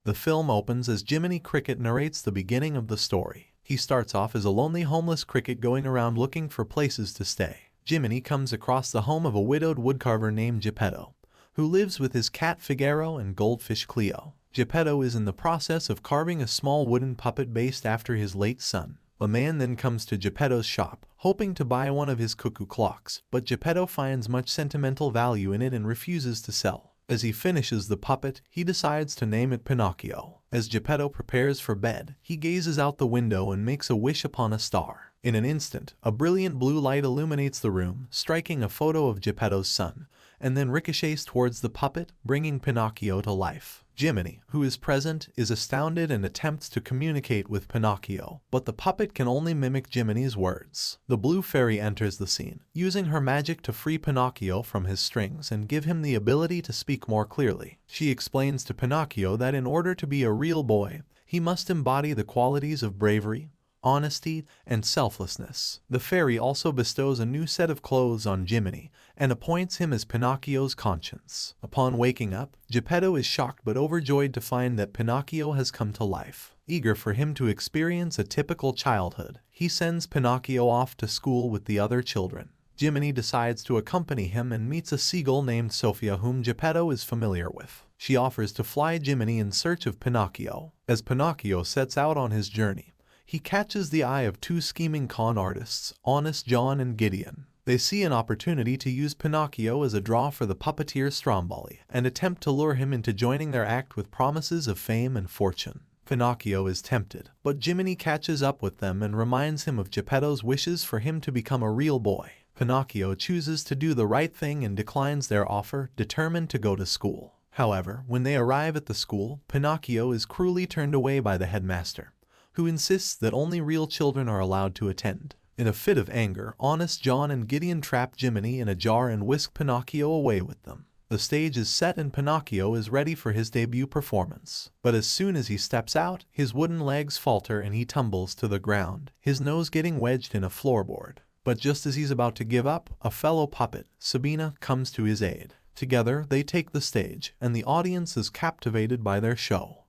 The film opens as Jiminy Cricket narrates the beginning of the story. He starts off as a lonely homeless cricket going around looking for places to stay. Jiminy comes across the home of a widowed woodcarver named Geppeto, who lives with his cat Figaro and goldfish Cleo. Geppeto is in the process of carving a small wooden puppet based after his late son. A man then comes to Geppetto's shop, hoping to buy one of his cuckoo clocks, but Geppetto finds much sentimental value in it and refuses to sell. As he finishes the puppet, he decides to name it Pinocchio. As Geppetto prepares for bed, he gazes out the window and makes a wish upon a star. In an instant, a brilliant blue light illuminates the room, striking a photo of Geppetto's son, and then ricochets towards the puppet, bringing Pinocchio to life. Jiminy, who is present, is astounded and attempts to communicate with Pinocchio, but the puppet can only mimic Jiminy's words. The blue fairy enters the scene, using her magic to free Pinocchio from his strings and give him the ability to speak more clearly. She explains to Pinocchio that in order to be a real boy, he must embody the qualities of bravery, honesty, and selflessness. The fairy also bestows a new set of clothes on Jiminy and appoints him as Pinocchio's conscience. Upon waking up, Geppetto is shocked but overjoyed to find that Pinocchio has come to life. Eager for him to experience a typical childhood, he sends Pinocchio off to school with the other children. Jiminy decides to accompany him and meets a seagull named Sophia whom Geppetto is familiar with. She offers to fly Jiminy in search of Pinocchio. As Pinocchio sets out on his journey, he catches the eye of two scheming con artists, Honest John and Gideon. They see an opportunity to use Pinocchio as a draw for the puppeteer Stromboli and attempt to lure him into joining their act with promises of fame and fortune. Pinocchio is tempted, but Jiminy catches up with them and reminds him of Geppetto's wishes for him to become a real boy. Pinocchio chooses to do the right thing and declines their offer, determined to go to school. However, when they arrive at the school, Pinocchio is cruelly turned away by the headmaster, who insists that only real children are allowed to attend. In a fit of anger, Honest John and Gideon trap Jiminy in a jar and whisk Pinocchio away with them. The stage is set and Pinocchio is ready for his debut performance. But as soon as he steps out, his wooden legs falter and he tumbles to the ground, his nose getting wedged in a floorboard. But just as he's about to give up, a fellow puppet, Sabina, comes to his aid. Together, they take the stage, and the audience is captivated by their show.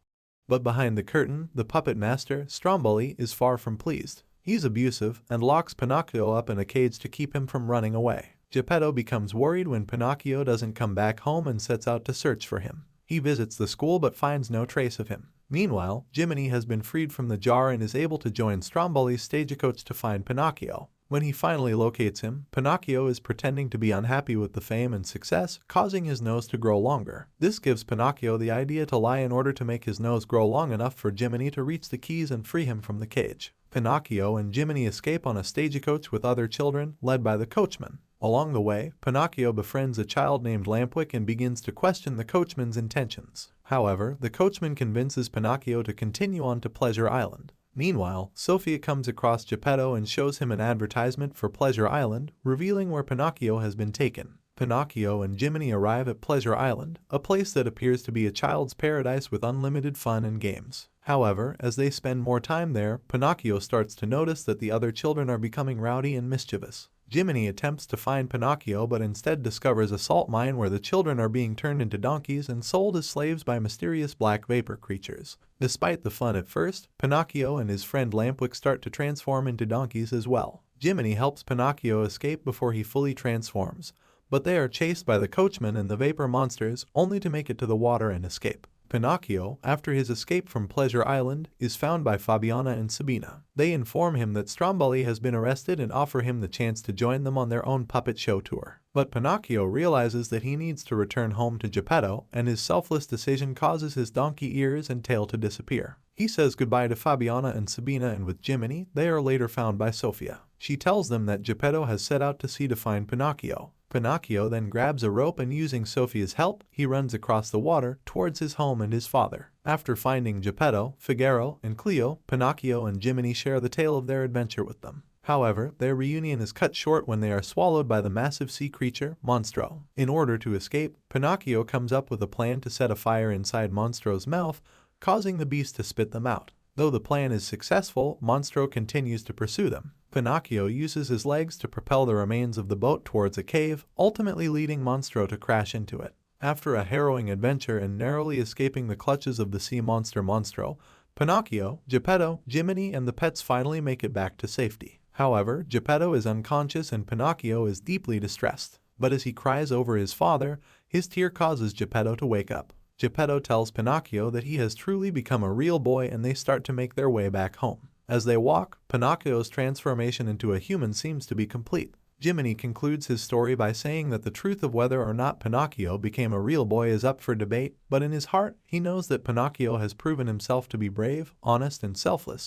But behind the curtain, the puppet master, Stromboli, is far from pleased. He's abusive and locks Pinocchio up in a cage to keep him from running away. Geppetto becomes worried when Pinocchio doesn't come back home and sets out to search for him. He visits the school but finds no trace of him. Meanwhile, Jiminy has been freed from the jar and is able to join Stromboli's stagecoach to find Pinocchio. When he finally locates him, Pinocchio is pretending to be unhappy with the fame and success, causing his nose to grow longer. This gives Pinocchio the idea to lie in order to make his nose grow long enough for Jiminy to reach the keys and free him from the cage. Pinocchio and Jiminy escape on a stagecoach with other children, led by the coachman. Along the way, Pinocchio befriends a child named Lampwick and begins to question the coachman's intentions. However, the coachman convinces Pinocchio to continue on to Pleasure Island. Meanwhile, Sophia comes across Geppetto and shows him an advertisement for Pleasure Island, revealing where Pinocchio has been taken. Pinocchio and Jiminy arrive at Pleasure Island, a place that appears to be a child's paradise with unlimited fun and games. However, as they spend more time there, Pinocchio starts to notice that the other children are becoming rowdy and mischievous. Jiminy attempts to find Pinocchio but instead discovers a salt mine where the children are being turned into donkeys and sold as slaves by mysterious black vapor creatures. Despite the fun at first, Pinocchio and his friend Lampwick start to transform into donkeys as well. Jiminy helps Pinocchio escape before he fully transforms, but they are chased by the coachman and the vapor monsters only to make it to the water and escape. Pinocchio, after his escape from Pleasure Island, is found by Fabiana and Sabina. They inform him that Stromboli has been arrested and offer him the chance to join them on their own puppet show tour. But Pinocchio realizes that he needs to return home to Geppetto, and his selfless decision causes his donkey ears and tail to disappear. He says goodbye to Fabiana and Sabina, and with Jiminy, they are later found by Sophia. She tells them that Geppetto has set out to sea to find Pinocchio. Pinocchio then grabs a rope and using Sophia's help, he runs across the water towards his home and his father. After finding Geppetto, Figaro, and Cleo, Pinocchio and Jiminy share the tale of their adventure with them. However, their reunion is cut short when they are swallowed by the massive sea creature, Monstro. In order to escape, Pinocchio comes up with a plan to set a fire inside Monstro's mouth, causing the beast to spit them out. Though the plan is successful, Monstro continues to pursue them. Pinocchio uses his legs to propel the remains of the boat towards a cave, ultimately leading Monstro to crash into it. After a harrowing adventure and narrowly escaping the clutches of the sea monster Monstro, Pinocchio, Geppeto, Jiminy and the pets finally make it back to safety. However, Geppeto is unconscious and Pinocchio is deeply distressed. But as he cries over his father, his tear causes Geppeto to wake up. Geppeto tells Pinocchio that he has truly become a real boy and they start to make their way back home. As they walk, Pinocchio's transformation into a human seems to be complete. Jiminy concludes his story by saying that the truth of whether or not Pinocchio became a real boy is up for debate, but in his heart, he knows that Pinocchio has proven himself to be brave, honest, and selfless,